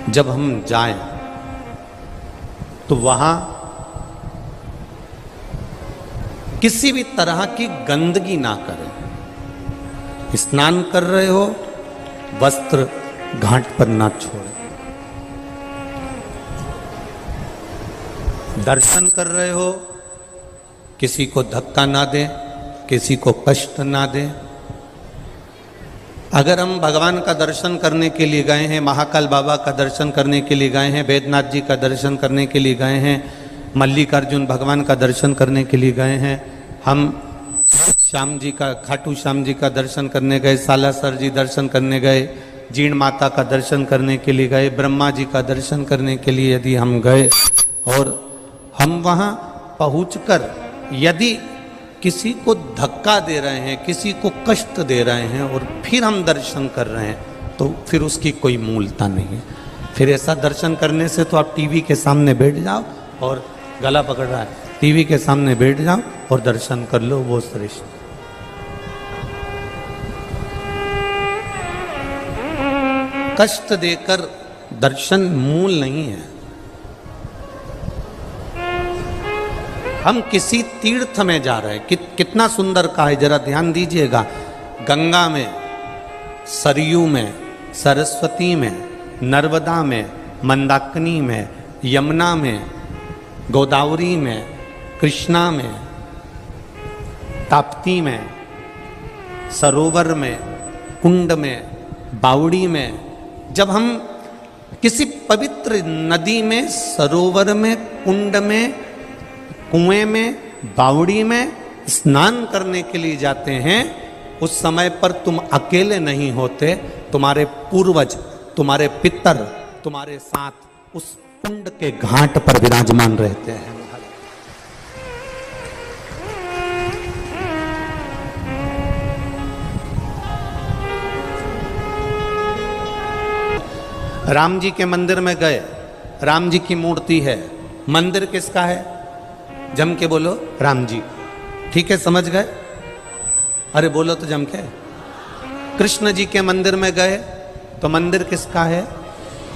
जब हम जाएं तो वहां किसी भी तरह की गंदगी ना करें। स्नान कर रहे हो, वस्त्र घाट पर ना छोड़ें। दर्शन कर रहे हो, किसी को धक्का ना दें, किसी को कष्ट ना दें। अगर हम भगवान का दर्शन करने के लिए गए हैं, महाकाल बाबा का दर्शन करने के लिए गए हैं, वैद्यनाथ जी का दर्शन करने के लिए गए हैं, मल्लिकार्जुन भगवान का दर्शन करने के लिए गए हैं, हम श्याम जी का, खाटू श्याम जी का दर्शन करने गए, सालासर जी दर्शन करने गए, जीण माता का दर्शन करने के लिए गए, ब्रह्मा जी का दर्शन करने के लिए यदि हम गए और हम वहाँ पहुँचकर यदि किसी को धक्का दे रहे हैं, किसी को कष्ट दे रहे हैं और फिर हम दर्शन कर रहे हैं, तो फिर उसकी कोई मूलता नहीं है। फिर ऐसा दर्शन करने से तो आप टीवी के सामने बैठ जाओ, और गला पकड़ रहा है, टीवी के सामने बैठ जाओ और दर्शन कर लो, वो श्रेष्ठ। कष्ट देकर दर्शन मूल नहीं है। हम किसी तीर्थ में जा रहे हैं, कितना सुंदर कहा है, जरा ध्यान दीजिएगा। गंगा में, सरयू में, सरस्वती में, नर्मदा में, मंदाकिनी में, यमुना में, गोदावरी में, कृष्णा में, ताप्ती में, सरोवर में, कुंड में, बावड़ी में, जब हम किसी पवित्र नदी में, सरोवर में, कुंड में, कुएं में, बावड़ी में स्नान करने के लिए जाते हैं, उस समय पर तुम अकेले नहीं होते, तुम्हारे पूर्वज, तुम्हारे पितर तुम्हारे साथ उस कुंड के घाट पर विराजमान रहते हैं। राम जी के मंदिर में गए, राम जी की मूर्ति है, मंदिर किसका है? जम के बोलो, राम जी। ठीक है, समझ गए? अरे बोलो तो जम के। कृष्ण जी के मंदिर में गए तो मंदिर किसका है?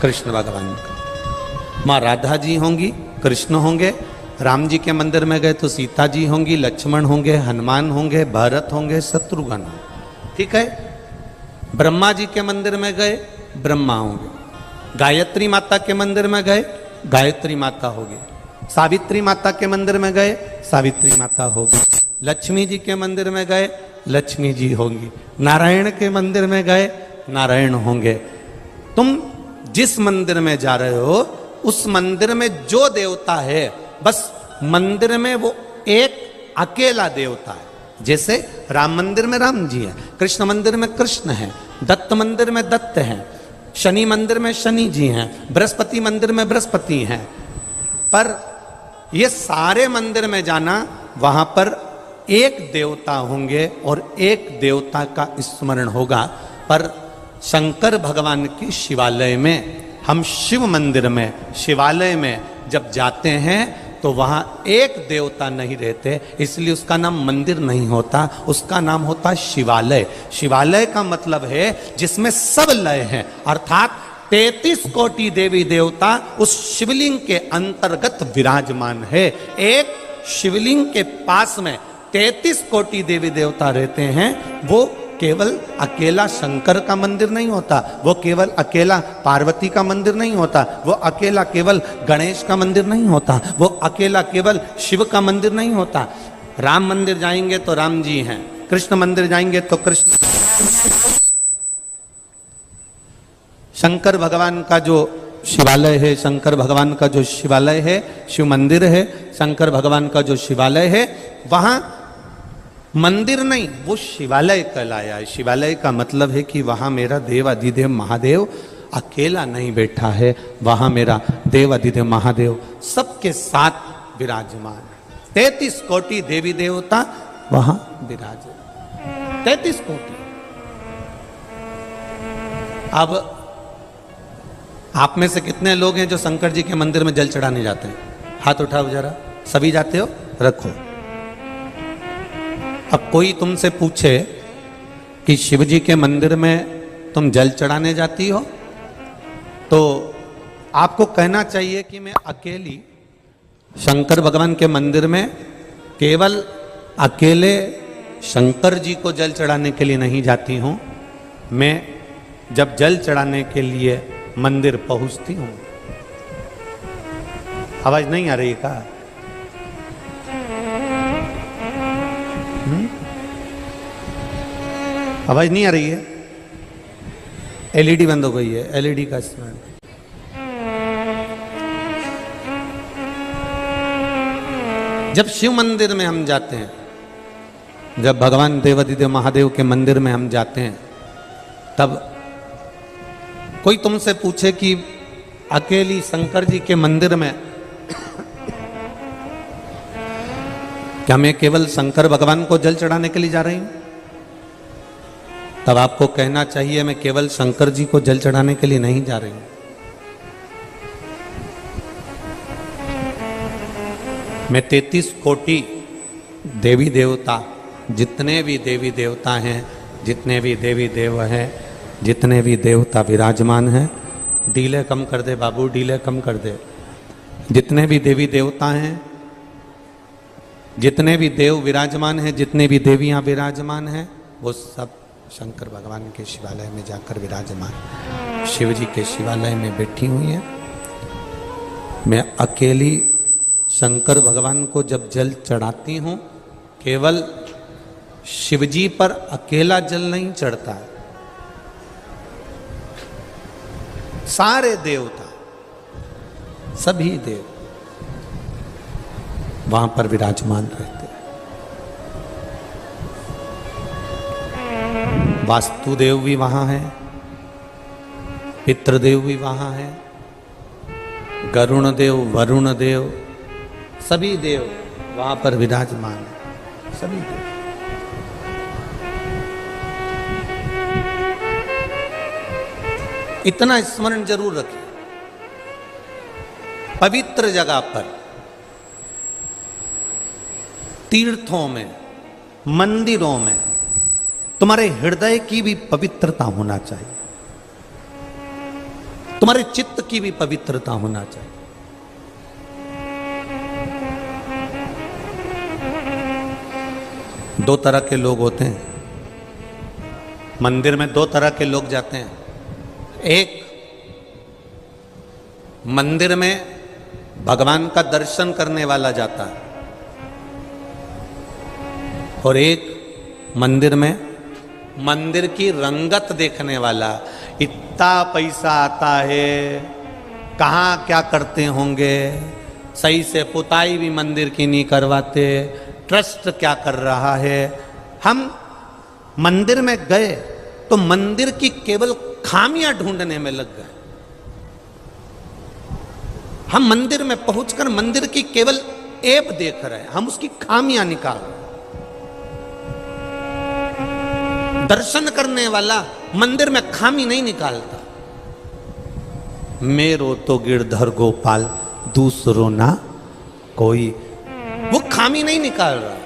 कृष्ण भगवान का। माँ राधा जी होंगी, कृष्ण होंगे। राम जी के मंदिर में गए तो सीता जी होंगी, लक्ष्मण होंगे, हनुमान होंगे, भरत होंगे, शत्रुघ्न। ठीक है। ब्रह्मा जी के मंदिर में गए, ब्रह्मा होंगे। गायत्री माता के मंदिर में गए, गायत्री माता होगी। सावित्री माता के मंदिर में गए, सावित्री माता होगी। लक्ष्मी जी के मंदिर में गए, लक्ष्मी जी होंगी। नारायण के मंदिर में गए, नारायण होंगे। तुम जिस मंदिर में जा रहे हो, उस मंदिर में जो देवता है, बस मंदिर में वो एक अकेला देवता है। जैसे राम मंदिर में राम जी है, कृष्ण मंदिर में कृष्ण है, दत्त मंदिर में दत्त है, शनि मंदिर में शनि जी हैं, बृहस्पति मंदिर में बृहस्पति हैं। पर ये सारे मंदिर में जाना, वहां पर एक देवता होंगे और एक देवता का स्मरण होगा। पर शंकर भगवान के शिवालय में, हम शिव मंदिर में, शिवालय में जब जाते हैं तो वहाँ एक देवता नहीं रहते, इसलिए उसका नाम मंदिर नहीं होता, उसका नाम होता शिवालय। शिवालय का मतलब है जिसमें सब लय हैं, अर्थात 33 कोटि देवी देवता उस शिवलिंग के अंतर्गत विराजमान है। एक शिवलिंग के पास में 33 कोटि देवी देवता रहते हैं। वो केवल अकेला शंकर का मंदिर नहीं होता, वो केवल अकेला पार्वती का मंदिर नहीं होता, वो अकेला केवल गणेश का मंदिर नहीं होता, वो अकेला केवल शिव का मंदिर नहीं होता। राम मंदिर जाएंगे तो राम जी हैं, कृष्ण मंदिर जाएंगे तो कृष्ण। शंकर भगवान का जो शिवालय है, शंकर भगवान का जो शिवालय है, शिव मंदिर है, शंकर भगवान का जो शिवालय है, वहां मंदिर नहीं, वो शिवालय कहलाया है। शिवालय का मतलब है कि वहां मेरा देव अधिदेव महादेव अकेला नहीं बैठा है, वहां मेरा देव अधिदेव महादेव सबके साथ विराजमान है। 33 कोटि देवी देवता वहां विराजे, 33 कोटि। अब आप में से कितने लोग हैं जो शंकर जी के मंदिर में जल चढ़ाने जाते हैं? हाथ उठाओ जरा। सभी जाते हो? रखो। अब कोई तुमसे पूछे कि शिव जी के मंदिर में तुम जल चढ़ाने जाती हो, तो आपको कहना चाहिए कि मैं अकेली शंकर भगवान के मंदिर में केवल अकेले शंकर जी को जल चढ़ाने के लिए नहीं जाती हूँ। मैं जब जल चढ़ाने के लिए मंदिर पहुंचती हूँ, आवाज नहीं आ रही का? आवाज नहीं आ रही है? एलईडी बंद हो गई है, एलईडी का इस्तेमाल। जब शिव मंदिर में हम जाते हैं, जब भगवान देवाधिदेव महादेव के मंदिर में हम जाते हैं, तब कोई तुमसे पूछे कि अकेली शंकर जी के मंदिर में क्या मैं केवल शंकर भगवान को जल चढ़ाने के लिए जा रही हूं? तब आपको कहना चाहिए मैं केवल शंकर जी को जल चढ़ाने के लिए नहीं जा रही हूं। मैं 33 कोटि देवी देवता, जितने भी देवी देवता हैं, जितने भी देवी देव हैं, जितने भी देवता विराजमान हैं, डीले कम कर दे बाबू, डीले कम कर दे। जितने भी देवी देवता हैं, जितने भी देव विराजमान हैं, जितने भी देवियां विराजमान हैं, वो सब शंकर भगवान के शिवालय में जाकर विराजमान, शिव जी के शिवालय में बैठी हुई हैं। मैं अकेली शंकर भगवान को जब जल चढ़ाती हूं, केवल शिवजी पर अकेला जल नहीं चढ़ता है, सारे देवता, सभी देव वहां पर विराजमान रहते हैं। वास्तुदेव भी वहां है, पितृदेव भी वहां है, गरुण देव, वरुण देव, सभी देव वहां पर विराजमान है, सभी देव। इतना स्मरण जरूर रखिए, पवित्र जगह पर, तीर्थों में, मंदिरों में तुम्हारे हृदय की भी पवित्रता होना चाहिए, तुम्हारे चित्त की भी पवित्रता होना चाहिए। दो तरह के लोग होते हैं मंदिर में, दो तरह के लोग जाते हैं। एक, मंदिर में भगवान का दर्शन करने वाला जाता है, और एक मंदिर में मंदिर की रंगत देखने वाला। इतना पैसा आता है, कहाँ क्या करते होंगे, सही से पुताई भी मंदिर की नहीं करवाते, ट्रस्ट क्या कर रहा है। हम मंदिर में गए तो मंदिर की केवल खामियां ढूंढने में लग गए। हम मंदिर में पहुंचकर मंदिर की केवल ऐब देख रहे हैं, हम उसकी खामियां निकाल रहे हैं। दर्शन करने वाला मंदिर में खामी नहीं निकालता। मेरो तो गिरधर गोपाल दूसरो ना कोई, वो खामी नहीं निकाल रहा,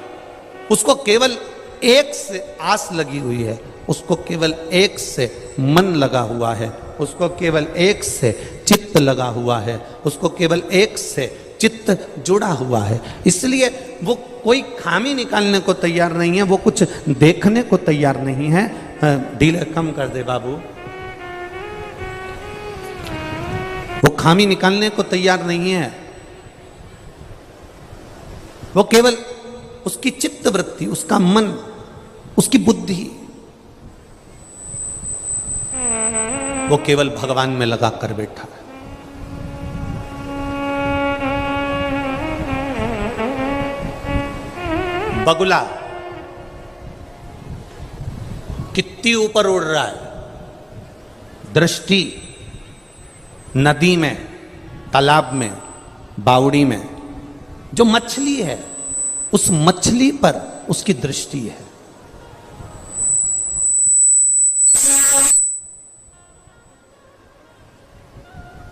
उसको केवल एक से आस लगी हुई है, उसको केवल एक से मन लगा हुआ है, उसको केवल एक से चित्त लगा हुआ है, उसको केवल एक से चित्त जुड़ा हुआ है। इसलिए वो कोई खामी निकालने को तैयार नहीं है, वो कुछ देखने को तैयार नहीं है। डीले कम कर दे बाबू, वो खामी निकालने को तैयार नहीं है। वो केवल उसकी चित्त वृत्ति, उसका मन, उसकी बुद्धि, वो केवल भगवान में लगा कर बैठा है। बगुला कितनी ऊपर उड़ रहा है, दृष्टि नदी में, तालाब में, बावड़ी में जो मछली है, उस मछली पर उसकी दृष्टि है।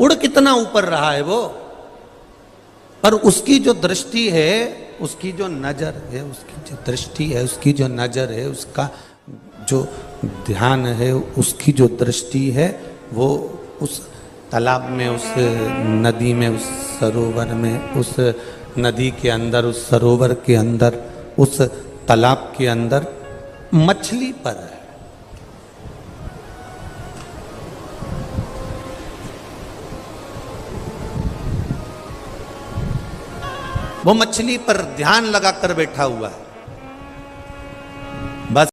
उड़ कितना ऊपर रहा है वो, पर उसकी जो दृष्टि है, उसकी जो नजर है, उसकी जो दृष्टि है, उसकी जो नजर है, उसका जो ध्यान है, उसकी जो दृष्टि है, वो उस तालाब में, उस नदी में, उस सरोवर में, उस नदी के अंदर, उस सरोवर के अंदर, उस तालाब के अंदर मछली पर है। वो मछली पर ध्यान लगाकर बैठा हुआ है।